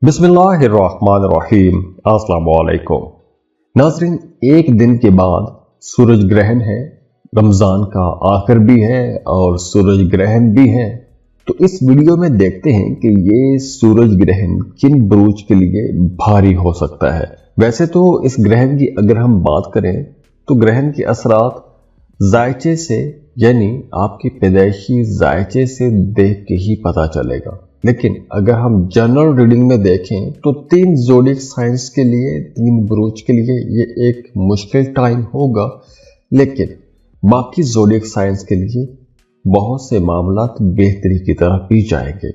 बिस्मिल्लाहिर्रहमानिर्रहीम। अस्सलाम वालेकुम नाज़रीन, एक दिन के बाद सूरज ग्रहण है। रमज़ान का आखिर भी है और सूरज ग्रहण भी है। तो इस वीडियो में देखते हैं कि ये सूरज ग्रहण किन बुरूज के लिए भारी हो सकता है। वैसे तो इस ग्रहण की अगर हम बात करें तो ग्रहण के असरात जायचे से यानी आपकी पैदाइशी जायचे से देख के ही पता चलेगा। लेकिन अगर हम जनरल रीडिंग में देखें तो 3 ज़ोडिएक साइंस के लिए, 3 बुरूज के लिए ये एक मुश्किल टाइम होगा, लेकिन बाकी ज़ोडिएक साइंस के लिए बहुत से मामलात बेहतरी की तरफ भी जाएंगे।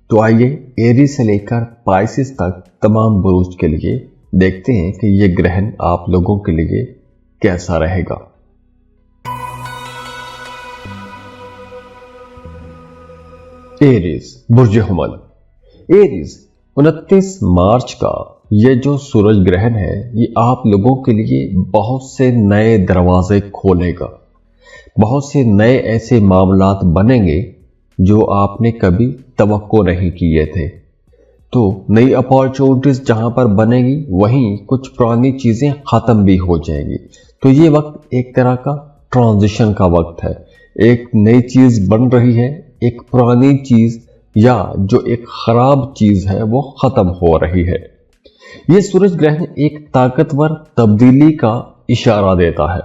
तो आइए एरीज से लेकर पाइसिस तक तमाम बुरूज के लिए देखते हैं कि ये ग्रहण आप लोगों के लिए कैसा रहेगा। एरीज बुर्ज हुमल। एरीज 29 मार्च का ये जो सूरज ग्रहण है ये आप लोगों के लिए बहुत से नए दरवाजे खोलेगा। बहुत से नए ऐसे मामलात बनेंगे जो आपने कभी तवक्को नहीं किए थे। तो नई अपॉर्चुनिटीज जहां पर बनेगी वहीं कुछ पुरानी चीजें खत्म भी हो जाएंगी। तो ये वक्त एक तरह का ट्रांजिशन का वक्त है। एक नई चीज बन रही है, एक पुरानी चीज या जो एक खराब चीज है वो खत्म हो रही है। ये सूरज ग्रहण एक ताकतवर तब्दीली का इशारा देता है।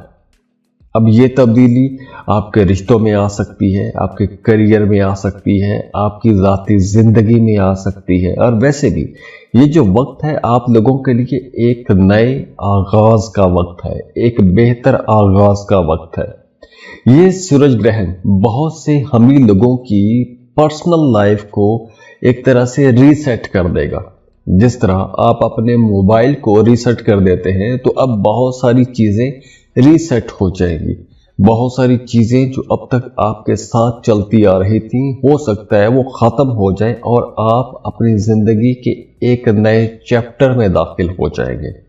अब ये तब्दीली आपके रिश्तों में आ सकती है, आपके करियर में आ सकती है, आपकी ज़ाती ज़िंदगी में आ सकती है। और वैसे भी ये जो वक्त है आप लोगों के लिए एक नए आगाज का वक्त है, एक बेहतर आगाज का वक्त है। ये सूरज ग्रहण बहुत से हमी लोगों की पर्सनल लाइफ को एक तरह से रीसेट कर देगा। जिस तरह आप अपने मोबाइल को रीसेट कर देते हैं तो अब बहुत सारी चीज़ें रीसेट हो जाएंगी। बहुत सारी चीज़ें जो अब तक आपके साथ चलती आ रही थी हो सकता है वो ख़त्म हो जाए और आप अपनी ज़िंदगी के एक नए चैप्टर में दाखिल हो जाएंगे।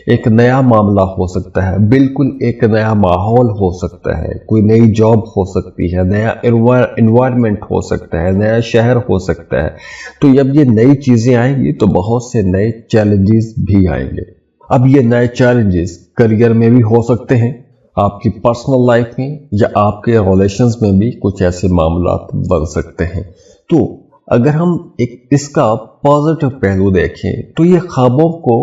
एक नया मामला हो सकता है, बिल्कुल एक नया माहौल हो सकता है, कोई नई जॉब हो सकती है, नया एनवायरनमेंट हो सकता है, नया शहर हो सकता है। तो जब ये नई चीज़ें आएंगी तो बहुत से नए चैलेंजेस भी आएंगे। अब ये नए चैलेंजेस करियर में भी हो सकते हैं, आपकी पर्सनल लाइफ में या आपके रिलेशंस में भी कुछ ऐसे मामला बन सकते हैं। तो अगर हम एक इसका पॉजिटिव पहलू देखें तो ये ख्वाबों को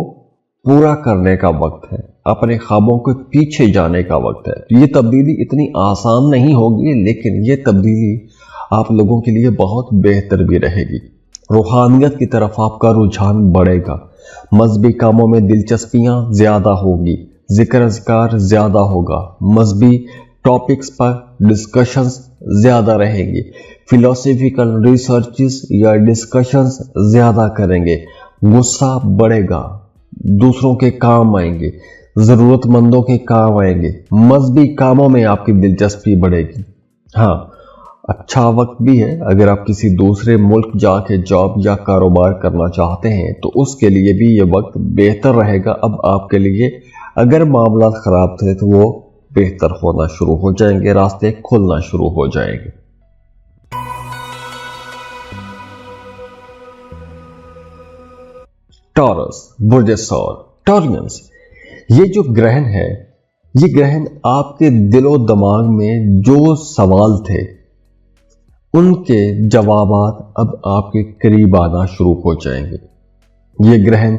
पूरा करने का वक्त है, अपने ख्वाबों के पीछे जाने का वक्त है। तो ये तब्दीली इतनी आसान नहीं होगी, लेकिन ये तब्दीली आप लोगों के लिए बहुत बेहतर भी रहेगी। रूहानियत की तरफ आपका रुझान बढ़ेगा, मजहबी कामों में दिलचस्पियां ज्यादा होगी, जिक्र अज़कार ज्यादा होगा, मजहबी टॉपिक्स पर डिस्कशंस ज्यादा रहेंगे, फिलोसफिकल रिसर्चेस या डिस्कशंस ज्यादा करेंगे, गुस्सा बढ़ेगा, दूसरों के काम आएंगे, जरूरतमंदों के काम आएंगे, मजहबी कामों में आपकी दिलचस्पी बढ़ेगी। हाँ, अच्छा वक्त भी है अगर आप किसी दूसरे मुल्क जाके जॉब या कारोबार करना चाहते हैं तो उसके लिए भी ये वक्त बेहतर रहेगा। अब आपके लिए अगर मामला खराब थे तो वो बेहतर होना शुरू हो जाएंगे, रास्ते खुलना शुरू हो जाएंगे। टॉरस बुर्ज सौर। टॉरियंस, ये जो ग्रहण है ये ग्रहण आपके दिलो दिमाग में जो सवाल थे उनके जवाबात अब आपके करीब आना शुरू हो जाएंगे। ये ग्रहण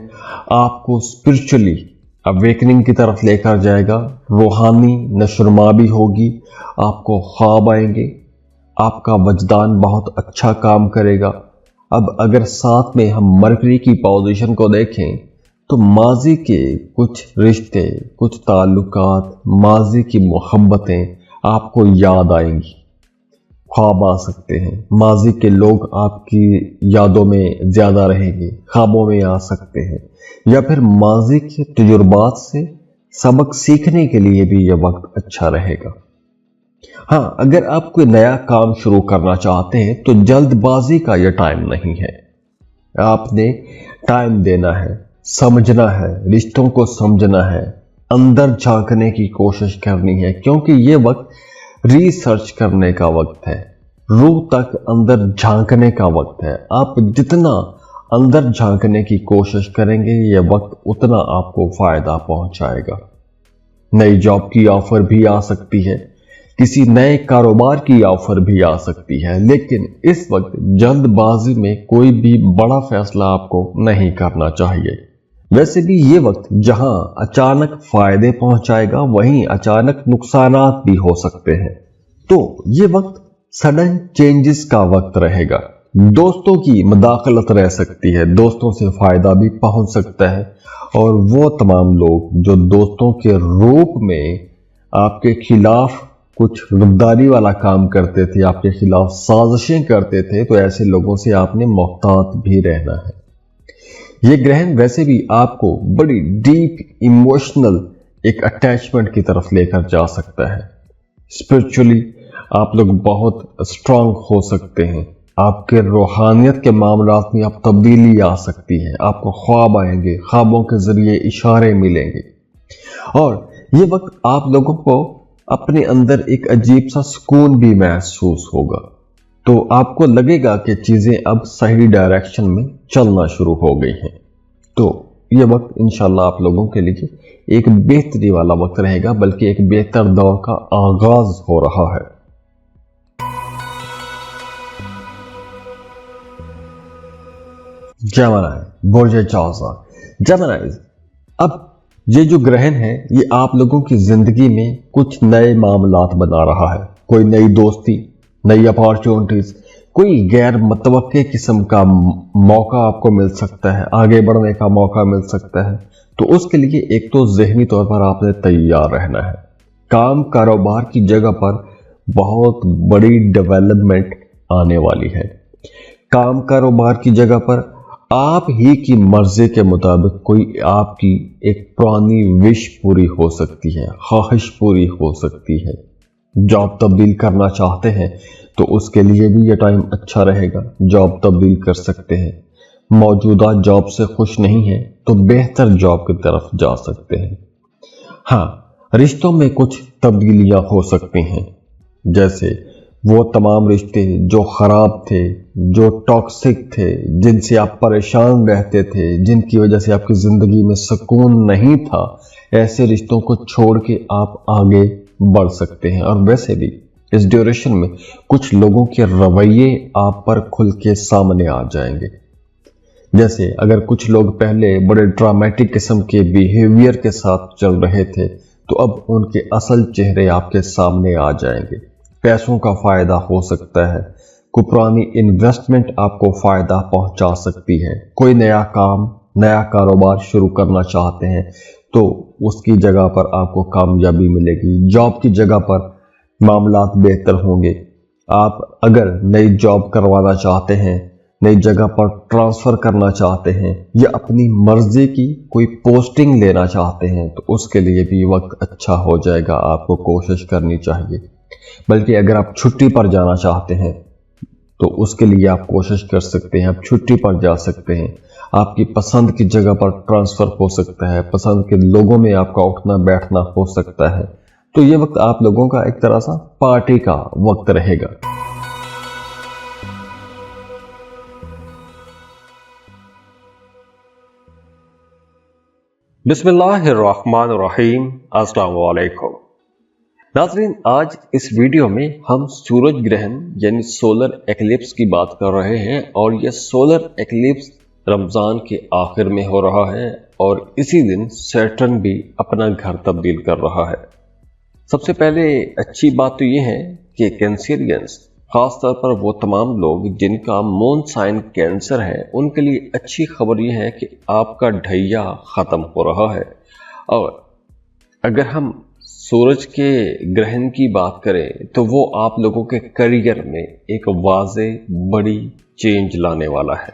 आपको स्पिरिचुअली अवेकनिंग की तरफ लेकर जाएगा, रूहानी नशुरमा भी होगी, आपको ख्वाब आएंगे, आपका वजदान बहुत अच्छा काम करेगा। अब अगर साथ में हम मरकरी की पोजीशन को देखें तो माजी के कुछ रिश्ते, कुछ ताल्लुकात, माजी की मोहब्बतें आपको याद आएंगी, ख्वाब आ सकते हैं। माजी के लोग आपकी यादों में ज़्यादा रहेंगे, ख्वाबों में आ सकते हैं, या फिर माजी के तजुर्बात से सबक सीखने के लिए भी यह वक्त अच्छा रहेगा। हाँ, अगर आप कोई नया काम शुरू करना चाहते हैं तो जल्दबाजी का यह टाइम नहीं है। आपने टाइम देना है, समझना है, रिश्तों को समझना है, अंदर झांकने की कोशिश करनी है, क्योंकि ये वक्त रिसर्च करने का वक्त है, रूह तक अंदर झांकने का वक्त है। आप जितना अंदर झांकने की कोशिश करेंगे, यह वक्त उतना आपको फायदा पहुंचाएगा। नई जॉब की ऑफर भी आ सकती है, किसी नए कारोबार की ऑफर भी आ सकती है, लेकिन इस वक्त जल्दबाजी में कोई भी बड़ा फैसला आपको नहीं करना चाहिए। वैसे भी ये वक्त जहां अचानक फायदे पहुंचाएगा, वहीं अचानक नुकसानात भी हो सकते हैं। तो ये वक्त सडन चेंजेस का वक्त रहेगा। दोस्तों की मदाखलत रह सकती है, दोस्तों से फायदा भी पहुंच सकता है, और वो तमाम लोग जो दोस्तों के रूप में आपके खिलाफ कुछ गद्दारी वाला काम करते थे, आपके खिलाफ साजिशें करते थे, तो ऐसे लोगों से आपने मोहतात भी रहना है। ये ग्रहण वैसे भी आपको बड़ी डीप इमोशनल एक अटैचमेंट की तरफ लेकर जा सकता है। स्पिरिचुअली आप लोग बहुत स्ट्रांग हो सकते हैं। आपके रूहानियत के मामलात में आप तब्दीली आ सकती है, आपको ख्वाब आएंगे, ख्वाबों के जरिए इशारे मिलेंगे, और ये वक्त आप लोगों को अपने अंदर एक अजीब सा सुकून भी महसूस होगा। तो आपको लगेगा कि चीजें अब सही डायरेक्शन में चलना शुरू हो गई हैं। तो ये वक्त इंशाल्लाह आप लोगों के लिए एक बेहतरी वाला वक्त रहेगा, बल्कि एक बेहतर दौर का आगाज हो रहा है। जेमिनी, बुर्ज जाज़ा। जेमिनी, अब ये जो ग्रहण है ये आप लोगों की जिंदगी में कुछ नए मामलात बना रहा है। कोई नई दोस्ती, नई अपॉर्चुनिटीज, कोई गैर मुतवक्के किस्म का मौका आपको मिल सकता है, आगे बढ़ने का मौका मिल सकता है। तो उसके लिए एक तो ज़हनी तौर पर आपने तैयार रहना है। काम कारोबार की जगह पर बहुत बड़ी डेवलपमेंट आने वाली है। काम कारोबार की जगह पर आप ही की मर्जी के मुताबिक कोई आपकी एक पुरानी विश पूरी हो सकती है, ख्वाहिश पूरी हो सकती है। जॉब तब्दील करना चाहते हैं तो उसके लिए भी ये टाइम अच्छा रहेगा, जॉब तब्दील कर सकते हैं। मौजूदा जॉब से खुश नहीं है तो बेहतर जॉब की तरफ जा सकते हैं। हाँ, रिश्तों में कुछ तब्दीलियां हो सकती हैं, जैसे वो तमाम रिश्ते जो खराब थे, जो टॉक्सिक थे, जिनसे आप परेशान रहते थे, जिनकी वजह से आपकी जिंदगी में सुकून नहीं था, ऐसे रिश्तों को छोड़ के आप आगे बढ़ सकते हैं। और वैसे भी इस ड्यूरेशन में कुछ लोगों के रवैये आप पर खुल के सामने आ जाएंगे। जैसे अगर कुछ लोग पहले बड़े ड्रामेटिक किस्म के बिहेवियर के साथ चल रहे थे, तो अब उनके असल चेहरे आपके सामने आ जाएंगे। पैसों का फायदा हो सकता है, कोई पुरानी इन्वेस्टमेंट आपको फायदा पहुंचा सकती है। कोई नया काम, नया कारोबार शुरू करना चाहते हैं तो उसकी जगह पर आपको कामयाबी मिलेगी। जॉब की जगह पर मामलात बेहतर होंगे। आप अगर नई जॉब करवाना चाहते हैं, नई जगह पर ट्रांसफर करना चाहते हैं, या अपनी मर्जी की कोई पोस्टिंग लेना चाहते हैं, तो उसके लिए भी वक्त अच्छा हो जाएगा। आपको कोशिश करनी चाहिए। बल्कि अगर आप छुट्टी पर जाना चाहते हैं तो उसके लिए आप कोशिश कर सकते हैं, आप छुट्टी पर जा सकते हैं। आपकी पसंद की जगह पर ट्रांसफर हो सकता है, पसंद के लोगों में आपका उठना बैठना हो सकता है। तो ये वक्त आप लोगों का एक तरह सा पार्टी का वक्त रहेगा। बिस्मिल्लाहिर्रहमानिर्रहीम, अस्सलाम वालेकुम। नाज़रीन, आज इस वीडियो में हम सूरज ग्रहण यानी सोलर एक्लिप्स की बात कर रहे हैं, और यह सोलर एक्लिप्स रमज़ान के आखिर में हो रहा है, और इसी दिन सैटर्न भी अपना घर तब्दील कर रहा है। सबसे पहले अच्छी बात तो यह है कि कैंसरियंस, खासतौर पर वो तमाम लोग जिनका मून साइन कैंसर है, उनके लिए अच्छी खबर यह है कि आपका ढैया ख़त्म हो रहा है। और अगर हम सूरज के ग्रहण की बात करें तो वो आप लोगों के करियर में एक वाज़े बड़ी चेंज लाने वाला है।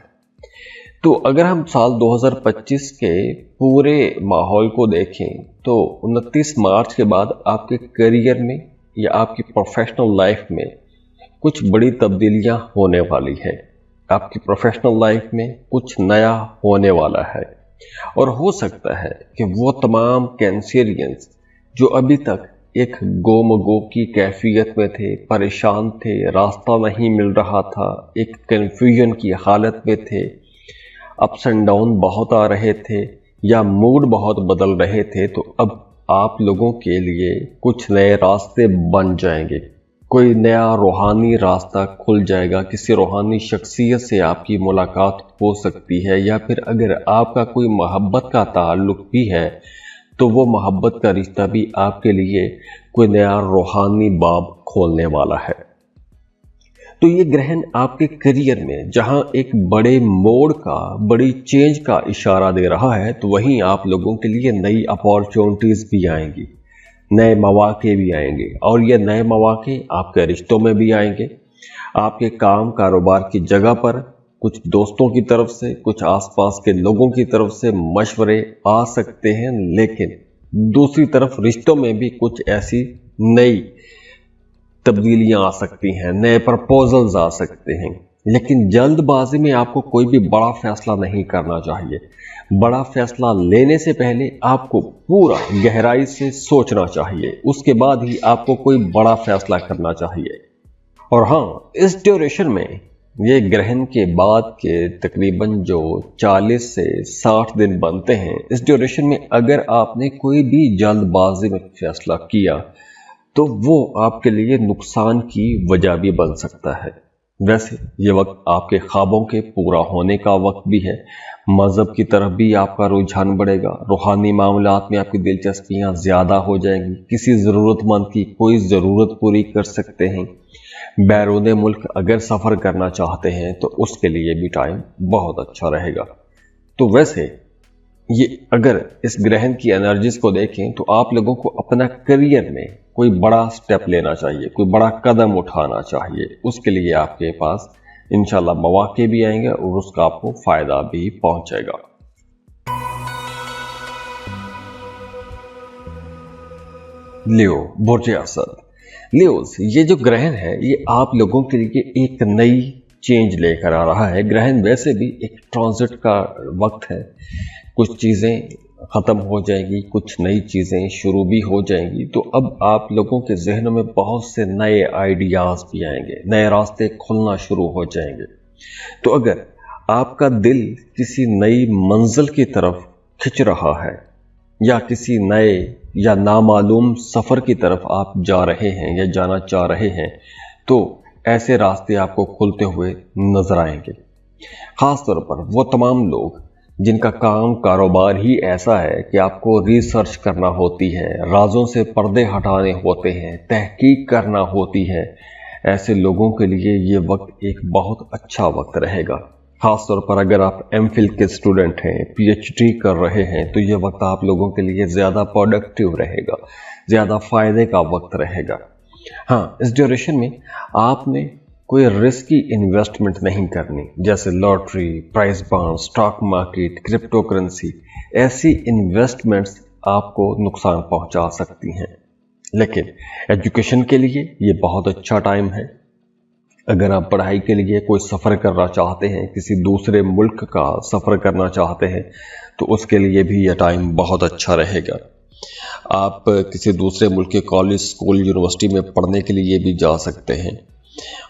तो अगर हम साल 2025 के पूरे माहौल को देखें तो 29 मार्च के बाद आपके करियर में या आपकी प्रोफेशनल लाइफ में कुछ बड़ी तब्दीलियां होने वाली है। आपकी प्रोफेशनल लाइफ में कुछ नया होने वाला है, और हो सकता है कि वो तमाम कैंसरियंस जो अभी तक एक गोमगो की कैफियत में थे, परेशान थे, रास्ता नहीं मिल रहा था, एक कन्फ्यूजन की हालत में थे, अप्स एंड डाउन बहुत आ रहे थे या मूड बहुत बदल रहे थे, तो अब आप लोगों के लिए कुछ नए रास्ते बन जाएंगे। कोई नया रूहानी रास्ता खुल जाएगा, किसी रूहानी शख्सियत से आपकी मुलाकात हो सकती है, या फिर अगर आपका कोई मोहब्बत का ताल्लुक भी है तो वो मोहब्बत का रिश्ता भी आपके लिए कोई नया रूहानी बाब खोलने वाला है। तो ये ग्रहण आपके करियर में जहां एक बड़े मोड़ का, बड़ी चेंज का इशारा दे रहा है, तो वहीं आप लोगों के लिए नई अपॉर्चुनिटीज भी आएंगी, नए मौके भी आएंगे, और ये नए मौके आपके रिश्तों में भी आएंगे। आपके काम कारोबार की जगह पर कुछ दोस्तों की तरफ से, कुछ आसपास के लोगों की तरफ से मशवरे आ सकते हैं, लेकिन दूसरी तरफ रिश्तों में भी कुछ ऐसी नई तब्दीलियां आ सकती हैं, नए प्रपोजल्स आ सकते हैं। लेकिन जल्दबाजी में आपको कोई भी बड़ा फैसला नहीं करना चाहिए। बड़ा फैसला लेने से पहले आपको पूरा गहराई से सोचना चाहिए, उसके बाद ही आपको कोई बड़ा फैसला करना चाहिए। और हाँ, इस ड्यूरेशन में, ये ग्रहण के बाद के तकरीबन जो 40 से 60 दिन बनते हैं, इस ड्यूरेशन में अगर आपने कोई भी जल्दबाजी में फैसला किया तो वो आपके लिए नुकसान की वजह भी बन सकता है। वैसे ये वक्त आपके ख्वाबों के पूरा होने का वक्त भी है। मजहब की तरफ भी आपका रुझान बढ़ेगा, रूहानी मामलात में आपकी दिलचस्पियां ज्यादा हो जाएंगी, किसी ज़रूरतमंद की कोई ज़रूरत पूरी कर सकते हैं। बैरून मुल्क अगर सफ़र करना चाहते हैं तो उसके लिए भी टाइम बहुत अच्छा रहेगा। तो वैसे ये अगर इस ग्रहण की एनर्जीज को देखें तो आप लोगों को अपना करियर में कोई बड़ा स्टेप लेना चाहिए, कोई बड़ा कदम उठाना चाहिए। उसके लिए आपके पास इंशाल्लाह मौके भी आएंगे और उसका आपको फायदा भी पहुंचेगा। लियो, बुर्ज असद। लियोस, ये जो ग्रहण है ये आप लोगों के लिए एक नई चेंज लेकर आ रहा है। ग्रहण वैसे भी एक ट्रांजिट का वक्त है, कुछ चीज़ें ख़त्म हो जाएगी, कुछ नई चीज़ें शुरू भी हो जाएंगी। तो अब आप लोगों के जहनों में बहुत से नए आइडियाज़ भी आएंगे, नए रास्ते खुलना शुरू हो जाएंगे। तो अगर आपका दिल किसी नई मंजिल की तरफ खिंच रहा है या किसी नए या नामालूम सफ़र की तरफ आप जा रहे हैं या जाना चाह रहे हैं, तो ऐसे रास्ते आपको खुलते हुए नजर आएंगे। ख़ास तौर पर वो तमाम लोग जिनका काम कारोबार ही ऐसा है कि आपको रिसर्च करना होती है, राजों से पर्दे हटाने होते हैं, तहकीक करना होती है, ऐसे लोगों के लिए ये वक्त एक बहुत अच्छा वक्त रहेगा। खास तौर पर अगर आप एमफिल के स्टूडेंट हैं, पीएचडी कर रहे हैं, तो ये वक्त आप लोगों के लिए ज़्यादा प्रोडक्टिव रहेगा, ज़्यादा फायदे का वक्त रहेगा। हाँ, इस ड्यूरेशन में आपने कोई रिस्की इन्वेस्टमेंट नहीं करनी, जैसे lottery, price bond, stock market, crypto currency. ऐसी इन्वेस्टमेंट्स आपको नुकसान पहुंचा सकती हैं। लेकिन एजुकेशन के लिए ये बहुत अच्छा टाइम है। अगर आप पढ़ाई के लिए कोई सफ़र करना चाहते हैं, किसी दूसरे मुल्क का सफ़र करना चाहते हैं, तो उसके लिए भी यह टाइम बहुत अच्छा रहेगा। आप किसी दूसरे मुल्क के कॉलेज, स्कूल, यूनिवर्सिटी में पढ़ने के लिए भी जा सकते हैं।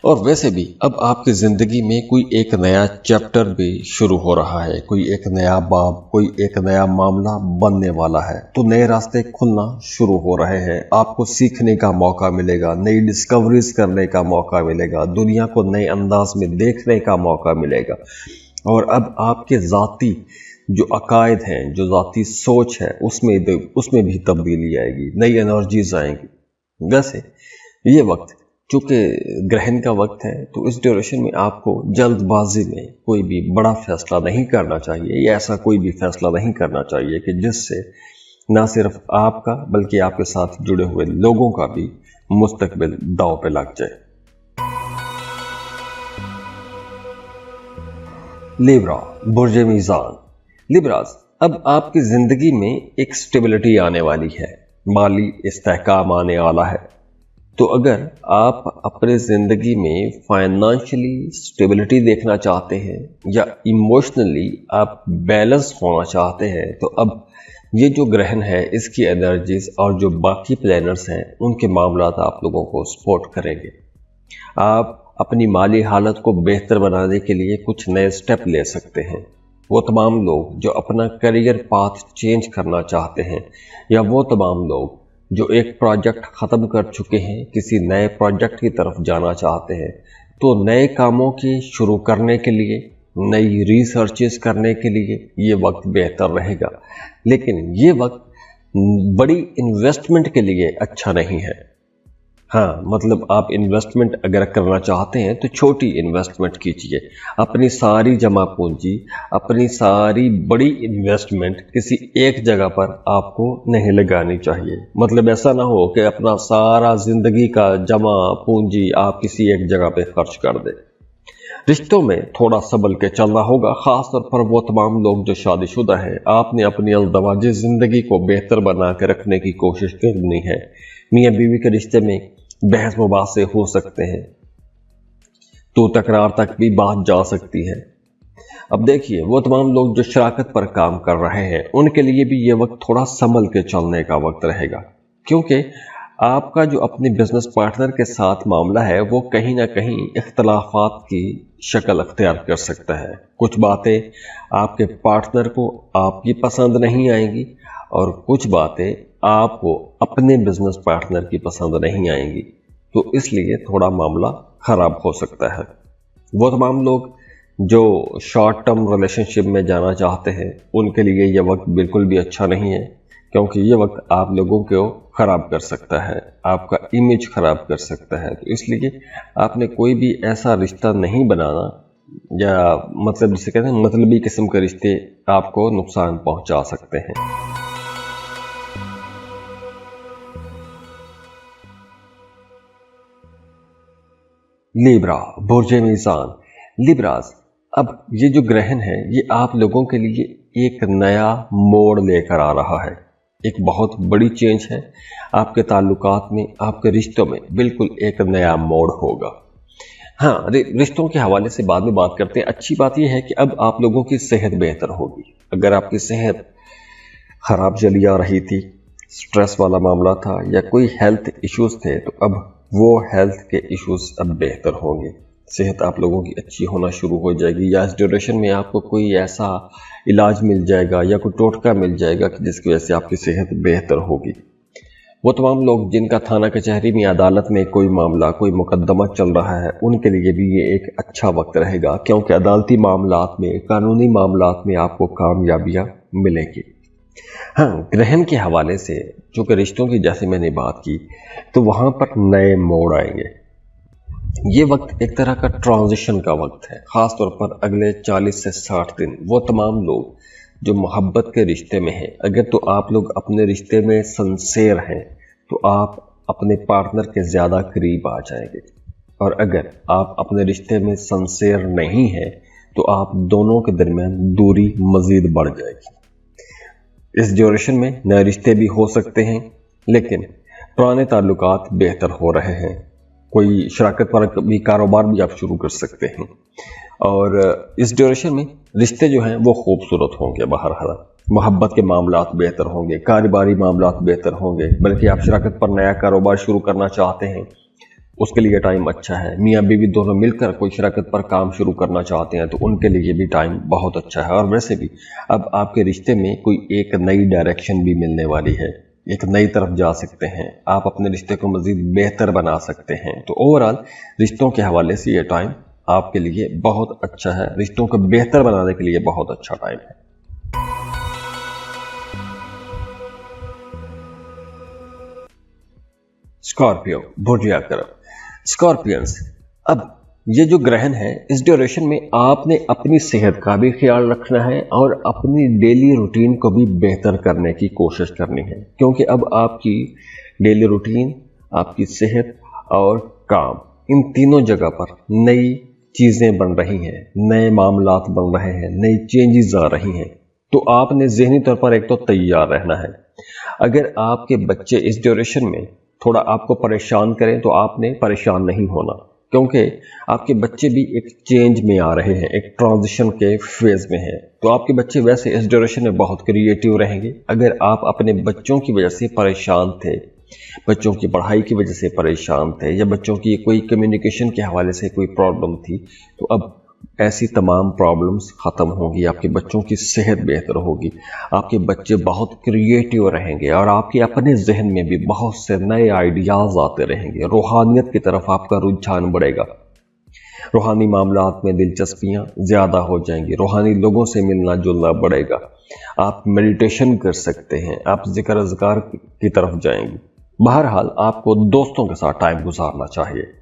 और वैसे भी अब आपकी ज़िंदगी में कोई एक नया चैप्टर भी शुरू हो रहा है, कोई एक नया बाब, कोई एक नया मामला बनने वाला है। तो नए रास्ते खुलना शुरू हो रहे हैं, आपको सीखने का मौका मिलेगा, नई डिस्कवरीज करने का मौका मिलेगा, दुनिया को नए अंदाज में देखने का मौका मिलेगा। और अब आपके ज़ाती जो अकायद हैं, जो ज़ाती सोच है, उसमें भी तब्दीली आएगी, नई एनर्जीज आएंगी। वैसे ये वक्त चूँकि ग्रहण का वक्त है, तो इस ड्यूरेशन में आपको जल्दबाजी में कोई भी बड़ा फैसला नहीं करना चाहिए, या ऐसा कोई भी फैसला नहीं करना चाहिए कि जिससे ना सिर्फ आपका बल्कि आपके साथ जुड़े हुए लोगों का भी मुस्तकबिल दांव पे लग जाए। लिब्रा, बुर्ज मीज़ान। लिब्रास, अब आपकी ज़िंदगी में एक स्टेबिलिटी आने वाली है, माली इस्तेहकाम आने वाला है। तो अगर आप अपने ज़िंदगी में फाइनेंशियली स्टेबिलिटी देखना चाहते हैं या इमोशनली आप बैलेंस होना चाहते हैं, तो अब ये जो ग्रहण है, इसकी एनर्जीज और जो बाकी प्लैनेट्स हैं, उनके मामलात आप लोगों को सपोर्ट करेंगे। आप अपनी माली हालत को बेहतर बनाने के लिए कुछ नए स्टेप ले सकते हैं। वो तमाम लोग जो अपना करियर पाथ चेंज करना चाहते हैं, या वो तमाम लोग जो एक प्रोजेक्ट ख़त्म कर चुके हैं, किसी नए प्रोजेक्ट की तरफ जाना चाहते हैं, तो नए कामों की शुरू करने के लिए, नई रिसर्चेस करने के लिए ये वक्त बेहतर रहेगा। लेकिन ये वक्त बड़ी इन्वेस्टमेंट के लिए अच्छा नहीं है। हाँ, मतलब आप इन्वेस्टमेंट अगर करना चाहते हैं तो छोटी इन्वेस्टमेंट कीजिए। अपनी सारी जमा पूंजी, अपनी सारी बड़ी इन्वेस्टमेंट किसी एक जगह पर आपको नहीं लगानी चाहिए। मतलब ऐसा ना हो कि अपना सारा जिंदगी का जमा पूंजी आप किसी एक जगह पे खर्च कर दें। रिश्तों में थोड़ा संभल के चलना होगा, खास तौर पर वो तमाम लोग जो शादीशुदा हैं। आपने अपनी अज़दवाजी जिंदगी को बेहतर बना के रखने की कोशिश करनी है। मियाँ बीवी के रिश्ते में बहस मुबासे हो सकते हैं, तो तकरार तक भी बात जा सकती है। अब देखिए, वो तमाम लोग जो शराकत पर काम कर रहे हैं, उनके लिए भी ये वक्त थोड़ा संभल के चलने का वक्त रहेगा, क्योंकि आपका जो अपने बिजनेस पार्टनर के साथ मामला है वो कहीं ना कहीं इख्तलाफात की शक्ल अख्तियार कर सकता है। कुछ बातें आपके पार्टनर को आपकी पसंद नहीं आएंगी और कुछ बातें आपको अपने बिजनेस पार्टनर की पसंद नहीं आएंगी, तो इसलिए थोड़ा मामला खराब हो सकता है। वो तमाम लोग जो शॉर्ट टर्म रिलेशनशिप में जाना चाहते हैं, उनके लिए यह वक्त बिल्कुल भी अच्छा नहीं है, क्योंकि ये वक्त आप लोगों को खराब कर सकता है, आपका इमेज खराब कर सकता है। तो इसलिए आपने कोई भी ऐसा रिश्ता नहीं बनाना, या मतलब जिसे कहते हैं मतलबी किस्म के रिश्ते आपको नुकसान पहुंचा सकते हैं। लिब्रा, बुर्ज मीज़ान। लिब्रास, अब ये जो ग्रहण है ये आप लोगों के लिए एक नया मोड़ लेकर आ रहा है। एक बहुत बड़ी चेंज है आपके ताल्लुकात में, आपके रिश्तों में बिल्कुल एक नया मोड़ होगा। हाँ, रिश्तों के हवाले से बाद में बात करते हैं। अच्छी बात यह है कि अब आप लोगों की सेहत बेहतर होगी। अगर आपकी सेहत खराब चली आ रही थी, स्ट्रेस वाला मामला था या कोई हेल्थ इश्यूज थे, तो अब वो हेल्थ के इश्यूज अब बेहतर होंगे। सेहत आप लोगों की अच्छी होना शुरू हो जाएगी, या इस ड्यूरेशन में आपको कोई ऐसा इलाज मिल जाएगा या कोई टोटका मिल जाएगा कि जिसकी वजह से आपकी सेहत बेहतर होगी। वो तमाम लोग जिनका थाना कचहरी में, अदालत में कोई मामला, कोई मुकदमा चल रहा है, उनके लिए भी ये एक अच्छा वक्त रहेगा, क्योंकि अदालती मामलात में, कानूनी मामलात में आपको कामयाबियां मिलेंगी। हाँ, ग्रहण के हवाले से चूँकि रिश्तों की जैसे मैंने बात की, तो वहाँ पर नए मोड़ आएंगे। ये वक्त एक तरह का ट्रांजिशन का वक्त है, ख़ास तौर पर अगले 40 से 60 दिन। वो तमाम लोग जो मोहब्बत के रिश्ते में हैं, अगर तो आप लोग अपने रिश्ते में सिंसियर हैं तो आप अपने पार्टनर के ज़्यादा करीब आ जाएंगे, और अगर आप अपने रिश्ते में सिंसियर नहीं हैं तो आप दोनों के दरमियान दूरी मज़ीद बढ़ जाएगी। इस ड्यूरेशन में नए रिश्ते भी हो सकते हैं, लेकिन पुराने ताल्लुकात बेहतर हो रहे हैं। कोई शराकत पर भी कारोबार भी आप शुरू कर सकते हैं, और इस ड्यूरेशन में रिश्ते जो हैं वो खूबसूरत होंगे। बहरहाल मोहब्बत के मामलात बेहतर होंगे, कारोबारी मामलात बेहतर होंगे, बल्कि आप शराकत पर नया कारोबार शुरू करना चाहते हैं, उसके लिए टाइम अच्छा है। मियाँ बीवी दोनों मिलकर कोई शराकत पर काम शुरू करना चाहते हैं तो उनके लिए भी टाइम बहुत अच्छा है। और वैसे भी अब आपके रिश्ते में कोई एक नई डायरेक्शन भी मिलने वाली है, एक नई तरफ जा सकते हैं, आप अपने रिश्ते को मज़ीद बेहतर बना सकते हैं। तो ओवरऑल रिश्तों के हवाले से ये टाइम आपके लिए बहुत अच्छा है, रिश्तों को बेहतर बनाने के लिए बहुत अच्छा टाइम है। स्कॉर्पियो, बुर्ज अकरम। स्कॉर्पियंस, अब ये जो ग्रहण है, इस ड्यूरेशन में आपने अपनी सेहत का भी ख्याल रखना है और अपनी डेली रूटीन को भी बेहतर करने की कोशिश करनी है, क्योंकि अब आपकी डेली रूटीन, आपकी सेहत और काम, इन तीनों जगह पर नई चीज़ें बन रही हैं, नए मामलात बन रहे हैं, नई चेंजेस आ रही हैं। तो आपने ज़हनी तौर पर एक तो तैयार रहना है। अगर आपके बच्चे इस ड्यूरेशन में थोड़ा आपको परेशान करें तो आपने परेशान नहीं होना, क्योंकि आपके बच्चे भी एक चेंज में आ रहे हैं, एक ट्रांजिशन के फेज में हैं। तो आपके बच्चे वैसे इस ड्यूरेशन में बहुत क्रिएटिव रहेंगे। अगर आप अपने बच्चों की वजह से परेशान थे, बच्चों की पढ़ाई की वजह से परेशान थे, या बच्चों की कोई कम्युनिकेशन के हवाले से कोई प्रॉब्लम थी, तो अब ऐसी तमाम प्रॉब्लम्स ख़त्म होंगी, आपके बच्चों की सेहत बेहतर होगी, आपके बच्चे बहुत क्रिएटिव रहेंगे और आपके अपने जहन में भी बहुत से नए आइडियाज़ आते रहेंगे। रूहानियत की तरफ आपका रुझान बढ़ेगा, रूहानी मामलात में दिलचस्पियाँ ज़्यादा हो जाएंगी, रूहानी लोगों से मिलना जुलना बढ़ेगा, आप मेडिटेशन कर सकते हैं, आप ज़िक्र अज़कार की तरफ जाएंगे। बहरहाल आपको दोस्तों के साथ टाइम गुजारना चाहिए।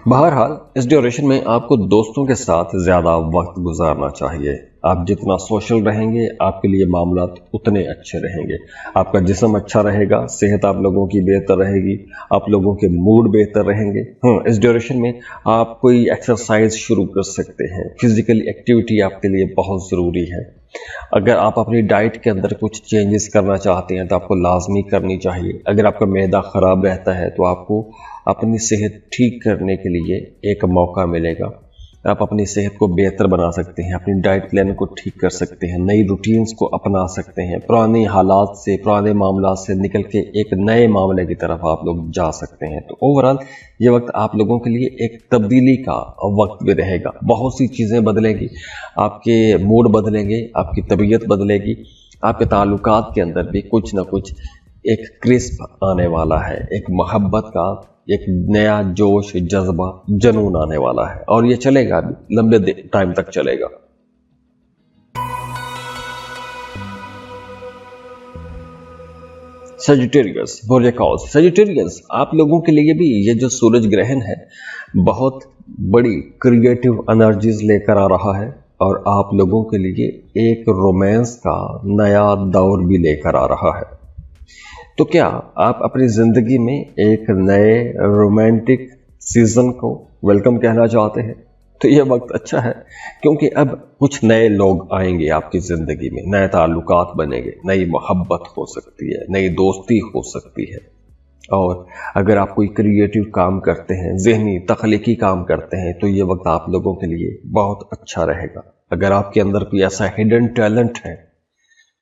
बहरहाल इस ड्यूरेशन में आपको दोस्तों के साथ ज़्यादा वक्त गुजारना चाहिए। आप जितना सोशल रहेंगे आपके लिए मामलात उतने अच्छे रहेंगे, आपका जिस्म अच्छा रहेगा, सेहत आप लोगों की बेहतर रहेगी, आप लोगों के मूड बेहतर रहेंगे। इस ड्यूरेशन में आप कोई एक्सरसाइज शुरू कर सकते हैं, फिजिकल एक्टिविटी आपके लिए बहुत ज़रूरी है। अगर आप अपनी डाइट के अंदर कुछ चेंजेस करना चाहते हैं तो आपको लाजमी करनी चाहिए। अगर आपका मैदा ख़राब रहता है तो आपको अपनी सेहत ठीक करने के लिए एक मौका मिलेगा। आप अपनी सेहत को बेहतर बना सकते हैं, अपनी डाइट प्लान को ठीक कर सकते हैं, नई रूटीन्स को अपना सकते हैं, पुराने हालात से, पुराने मामला से निकल के एक नए मामले की तरफ आप लोग जा सकते हैं। तो ओवरऑल ये वक्त आप लोगों के लिए एक तब्दीली का वक्त भी रहेगा। बहुत सी चीज़ें बदलेंगी, आपके मूड बदलेंगे, आपकी तबीयत बदलेगी, आपके ताल्लुकात के अंदर भी कुछ ना कुछ एक क्रिस्प आने वाला है, एक मोहब्बत का एक नया जोश, जज्बा, जनून आने वाला है और ये चलेगा भी, लंबे टाइम तक चलेगा। सजिटेरियस, बोरेकॉस, सजिटेरियस आप लोगों के लिए भी ये जो सूरज ग्रहण है बहुत बड़ी क्रिएटिव एनर्जीज लेकर आ रहा है और आप लोगों के लिए एक रोमांस का नया दौर भी लेकर आ रहा है। तो क्या आप अपनी ज़िंदगी में एक नए रोमांटिक सीज़न को वेलकम कहना चाहते हैं? तो ये वक्त अच्छा है क्योंकि अब कुछ नए लोग आएंगे आपकी ज़िंदगी में, नए ताल्लुकात बनेंगे, नई मोहब्बत हो सकती है, नई दोस्ती हो सकती है। और अगर आप कोई क्रिएटिव काम करते हैं, ज़हनी तख्लीकी काम करते हैं तो ये वक्त आप लोगों के लिए बहुत अच्छा रहेगा। अगर आपके अंदर कोई ऐसा हिडन टैलेंट है,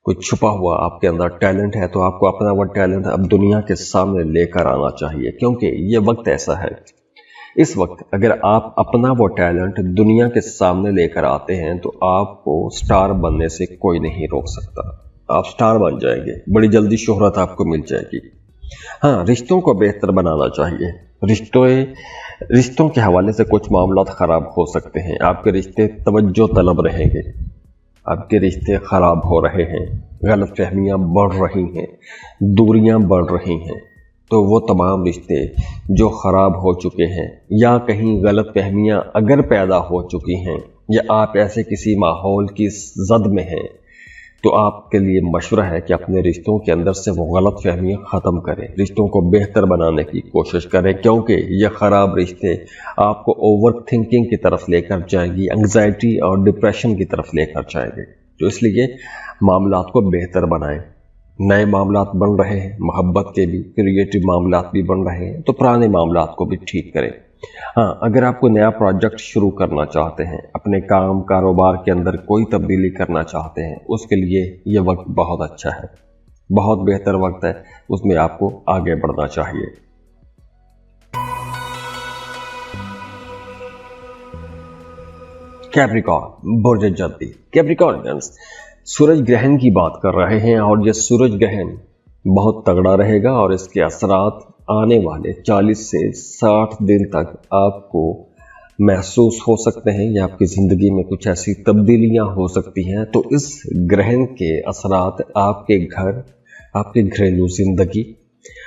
कुछ छुपा हुआ आपके अंदर टैलेंट है, तो आपको अपना वो टैलेंट अब दुनिया के सामने लेकर आना चाहिए क्योंकि ये वक्त ऐसा है। इस वक्त अगर आप अपना वो टैलेंट दुनिया के सामने लेकर आते हैं तो आपको स्टार बनने से कोई नहीं रोक सकता। आप स्टार बन जाएंगे, बड़ी जल्दी शोहरत आपको मिल जाएगी। हाँ, रिश्तों को बेहतर बनाना चाहिए। रिश्तों के हवाले से कुछ मामला ख़राब हो सकते हैं, आपके रिश्ते तवज्जो तलब रहेंगे, आपके रिश्ते ख़राब हो रहे हैं, गलत फहमियाँ बढ़ रही हैं, दूरियाँ बढ़ रही हैं, तो वो तमाम रिश्ते जो ख़राब हो चुके हैं या कहीं गलत फहमियाँ अगर पैदा हो चुकी हैं या आप ऐसे किसी माहौल की जद में हैं तो आपके लिए मशवरा है कि अपने रिश्तों के अंदर से वो गलत फहमियाँ ख़त्म करें, रिश्तों को बेहतर बनाने की कोशिश करें क्योंकि ये ख़राब रिश्ते आपको ओवर थिंकिंग की तरफ लेकर जाएंगी, एंग्जाइटी और डिप्रेशन की तरफ लेकर जाएंगे। तो इसलिए मामलात को बेहतर बनाएं। नए मामलात बन रहे हैं, मोहब्बत के भी, क्रिएटिव मामलात भी बन रहे हैं, तो पुराने मामलात को भी ठीक करें। हाँ, अगर आप कोई नया प्रोजेक्ट शुरू करना चाहते हैं, अपने काम कारोबार के अंदर कोई तब्दीली करना चाहते हैं, उसके लिए ये वक्त बहुत अच्छा है, बहुत बेहतर वक्त है, उसमें आपको आगे बढ़ना चाहिए। कैप्रिकॉर्न, बुर्ज जल्दी, कैप्रिकॉर्नियंस सूरज ग्रहण की बात कर रहे हैं और ये सूरज ग्रहण बहुत तगड़ा रहेगा और इसके असरात आने वाले 40 से 60 दिन तक आपको महसूस हो सकते हैं या आपकी ज़िंदगी में कुछ ऐसी तब्दीलियां हो सकती हैं। तो इस ग्रहण के असरात आपके घर, आपकी घरेलू ज़िंदगी,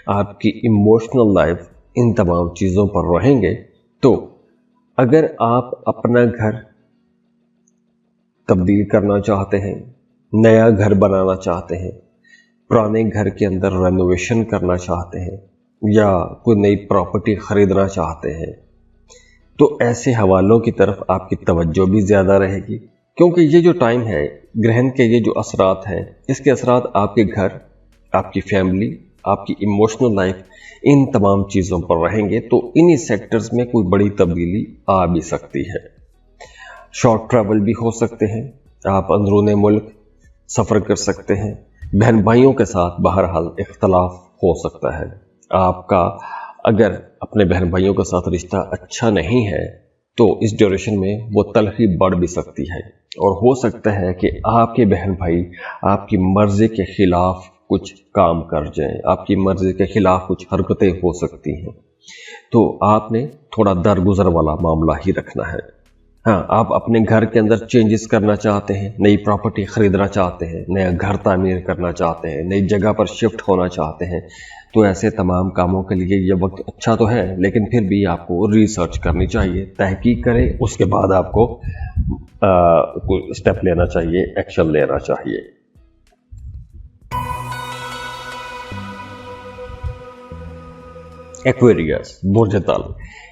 आपकी इमोशनल लाइफ, इन तमाम चीज़ों पर रहेंगे। तो अगर आप अपना घर तब्दील करना चाहते हैं, नया घर बनाना चाहते हैं, पुराने घर के अंदर रेनोवेशन करना चाहते हैं या कोई नई प्रॉपर्टी ख़रीदना चाहते हैं, तो ऐसे हवालों की तरफ आपकी तवज्जो भी ज़्यादा रहेगी क्योंकि ये जो टाइम है, ग्रहण के ये जो असरात हैं, इसके असरात आपके घर, आपकी फैमिली, आपकी इमोशनल लाइफ, इन तमाम चीज़ों पर रहेंगे। तो इन्हीं सेक्टर्स में कोई बड़ी तब्दीली आ भी सकती है। शॉर्ट ट्रैवल भी हो सकते हैं, आप अंदरूने मुल्क सफ़र कर सकते हैं, बहन भाइयों के साथ बहरहाल इख्तलाफ हो सकता है। आपका अगर अपने बहन भाइयों के साथ रिश्ता अच्छा नहीं है तो इस ड्यूरेशन में वो तलखी बढ़ भी सकती है और हो सकता है कि आपके बहन भाई आपकी मर्जी के खिलाफ कुछ काम कर जाएं, आपकी मर्जी के खिलाफ कुछ हरकतें हो सकती हैं। तो आपने थोड़ा दरगुजर वाला मामला ही रखना है। हाँ, आप अपने घर के अंदर चेंजेस करना चाहते हैं, नई प्रॉपर्टी खरीदना चाहते हैं, नया घर तामीर करना चाहते हैं, नई जगह पर शिफ्ट होना चाहते हैं, तो ऐसे तमाम कामों के लिए ये वक्त अच्छा तो है, लेकिन फिर भी आपको रिसर्च करनी चाहिए, तहकीक करें, उसके बाद आपको कोई स्टेप लेना चाहिए, एक्शन लेना चाहिए। एक्वेरियस, बुर्ज तल।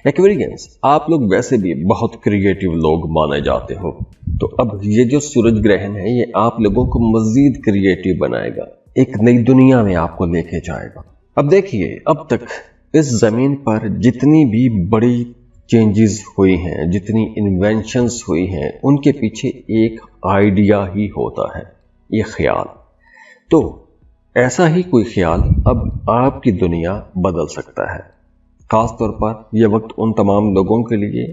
एक्वेरियंस, आप लोग वैसे भी बहुत क्रिएटिव लोग माने जाते हो, तो अब ये जो सूरज ग्रहण है ये आप लोगों को मजीद क्रिएटिव बनाएगा, एक नई दुनिया में आपको लेके जाएगा। अब देखिए, अब तक इस जमीन पर जितनी भी बड़ी चेंजेस हुई हैं, जितनी इन्वेंशंस हुई हैं, उनके पीछे एक आइडिया ही होता है, ये ख्याल। तो ऐसा ही कोई ख्याल अब आपकी दुनिया बदल सकता है। खास तौर पर यह वक्त उन तमाम लोगों के लिए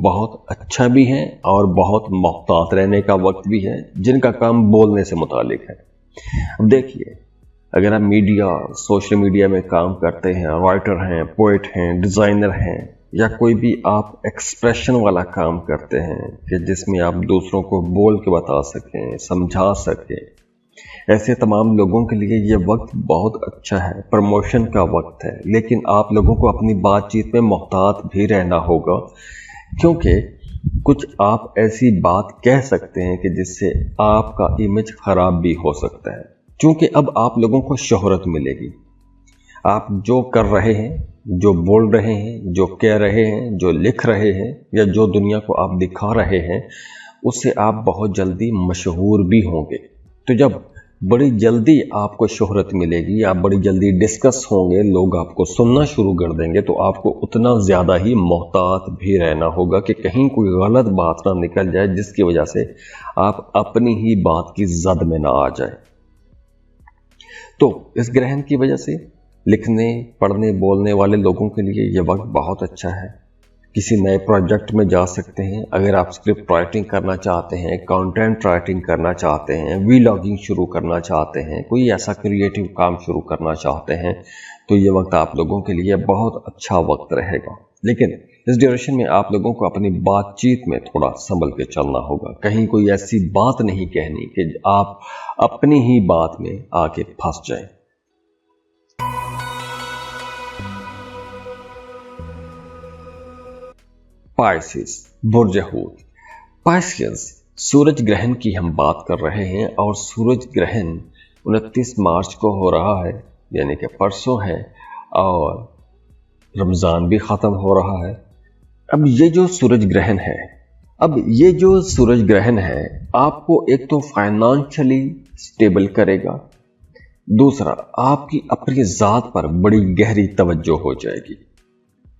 बहुत अच्छा भी है और बहुत मोहतात रहने का वक्त भी है, जिनका काम बोलने से मुतालिक है। अब देखिए, अगर आप मीडिया, सोशल मीडिया में काम करते हैं, राइटर हैं, पोएट हैं, डिज़ाइनर हैं, या कोई भी आप एक्सप्रेशन वाला काम करते हैं कि जिसमें आप दूसरों को बोल के बता सकें, समझा सकें, ऐसे तमाम लोगों के लिए ये वक्त बहुत अच्छा है, प्रमोशन का वक्त है। लेकिन आप लोगों को अपनी बातचीत में मोहतात भी रहना होगा, क्योंकि कुछ आप ऐसी बात कह सकते हैं कि जिससे आपका इमेज खराब भी हो सकता है, क्योंकि अब आप लोगों को शोहरत मिलेगी। आप जो कर रहे हैं, जो बोल रहे हैं, जो कह रहे हैं, जो लिख रहे हैं, या जो दुनिया को आप दिखा रहे हैं, उससे आप बहुत जल्दी मशहूर भी होंगे। तो जब बड़ी जल्दी आपको शोहरत मिलेगी, आप बड़ी जल्दी डिस्कस होंगे, लोग आपको सुनना शुरू कर देंगे, तो आपको उतना ज़्यादा ही मोहतात भी रहना होगा कि कहीं कोई गलत बात ना निकल जाए, जिसकी वजह से आप अपनी ही बात की जद में ना आ जाए। तो इस ग्रहण की वजह से लिखने, पढ़ने, बोलने वाले लोगों के लिए यह वक्त बहुत अच्छा है। किसी नए प्रोजेक्ट में जा सकते हैं। अगर आप स्क्रिप्ट राइटिंग करना चाहते हैं, कंटेंट राइटिंग करना चाहते हैं, वीलॉगिंग शुरू करना चाहते हैं, कोई ऐसा क्रिएटिव काम शुरू करना चाहते हैं, तो ये वक्त आप लोगों के लिए बहुत अच्छा वक्त रहेगा। लेकिन इस ड्यूरेशन में आप लोगों को अपनी बातचीत में थोड़ा संभल के चलना होगा। कहीं कोई ऐसी बात नहीं कहनी कि आप अपनी ही बात में आके फंस जाएं। पाइसेस, बुर्ज हूत। पाइसेस, सूरज ग्रहण की हम बात कर रहे हैं और सूरज ग्रहण 29 मार्च को हो रहा है, यानी कि परसों है, और रमज़ान भी ख़त्म हो रहा है। अब ये जो सूरज ग्रहण है, आपको एक तो फाइनेंशियली स्टेबल करेगा, दूसरा आपकी अपनी ज़ात पर बड़ी गहरी तवज्जो हो जाएगी,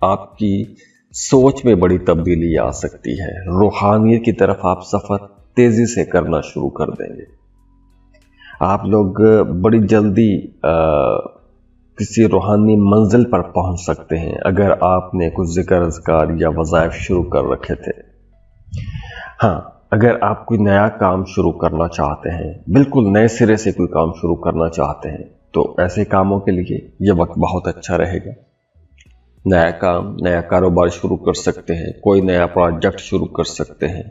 आपकी सोच में बड़ी तब्दीली आ सकती है, रूहानियत की तरफ आप सफ़र तेज़ी से करना शुरू कर देंगे। आप लोग बड़ी जल्दी किसी रूहानी मंजिल पर पहुंच सकते हैं अगर आपने कुछ ज़िक्र अज़कार या वज़ाइफ शुरू कर रखे थे। हाँ, अगर आप कोई नया काम शुरू करना चाहते हैं, बिल्कुल नए सिरे से कोई काम शुरू करना चाहते हैं, तो ऐसे कामों के लिए यह वक्त बहुत अच्छा रहेगा। नया काम, नया कारोबार शुरू कर सकते हैं, कोई नया प्रोजेक्ट शुरू कर सकते हैं,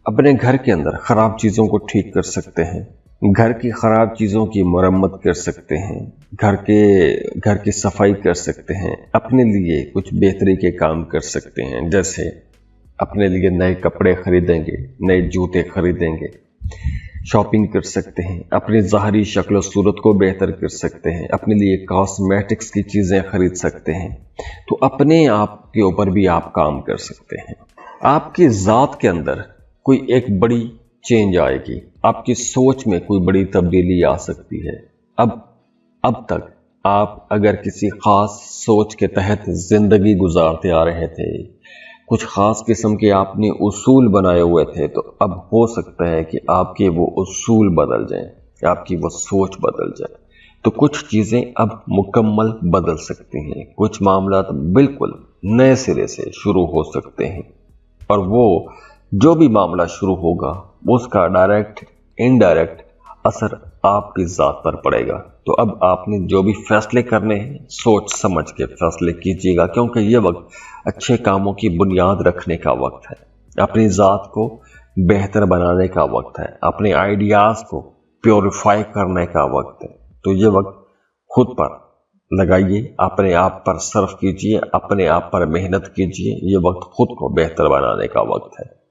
अपने घर के अंदर ख़राब चीज़ों को ठीक कर सकते हैं, घर की ख़राब चीज़ों की मरम्मत कर सकते हैं, घर की सफाई कर सकते हैं, अपने लिए कुछ बेहतरी के काम कर सकते हैं, जैसे अपने लिए नए कपड़े खरीदेंगे, नए जूते खरीदेंगे, शॉपिंग कर सकते हैं, अपनी ज़ाहरी शक्ल सूरत को बेहतर कर सकते हैं, अपने लिए कॉस्मेटिक्स की चीज़ें खरीद सकते हैं। तो अपने आप के ऊपर भी आप काम कर सकते हैं। आपकी ज़ात के अंदर कोई एक बड़ी चेंज आएगी, आपकी सोच में कोई बड़ी तब्दीली आ सकती है। अब तक आप अगर किसी ख़ास सोच के तहत ज़िंदगी गुजारते आ रहे थे, कुछ ख़ास किस्म के आपने उसूल बनाए हुए थे, तो अब हो सकता है कि आपके वो उसूल बदल जाएं, आपकी वो सोच बदल जाए। तो कुछ चीज़ें अब मुकम्मल बदल सकती हैं, कुछ मामला बिल्कुल नए सिरे से शुरू हो सकते हैं। اور وہ جو بھی معاملہ شروع ہوگا اس کا ڈائریکٹ انڈائریکٹ اثر آپ کی ذات پر پڑے گا۔ تو اب آپ نے جو بھی فیصلے کرنے ہیں سوچ سمجھ کے فیصلے کیجیے گا، کیونکہ یہ وقت اچھے کاموں کی بنیاد رکھنے کا وقت ہے، اپنی ذات کو بہتر بنانے کا وقت ہے، اپنے آئیڈیاز کو پیوریفائی کرنے کا وقت ہے۔ تو یہ وقت خود پر لگائیے، اپنے آپ پر صرف کیجیے، اپنے آپ پر محنت کیجیے، یہ وقت خود کو بہتر بنانے کا وقت ہے۔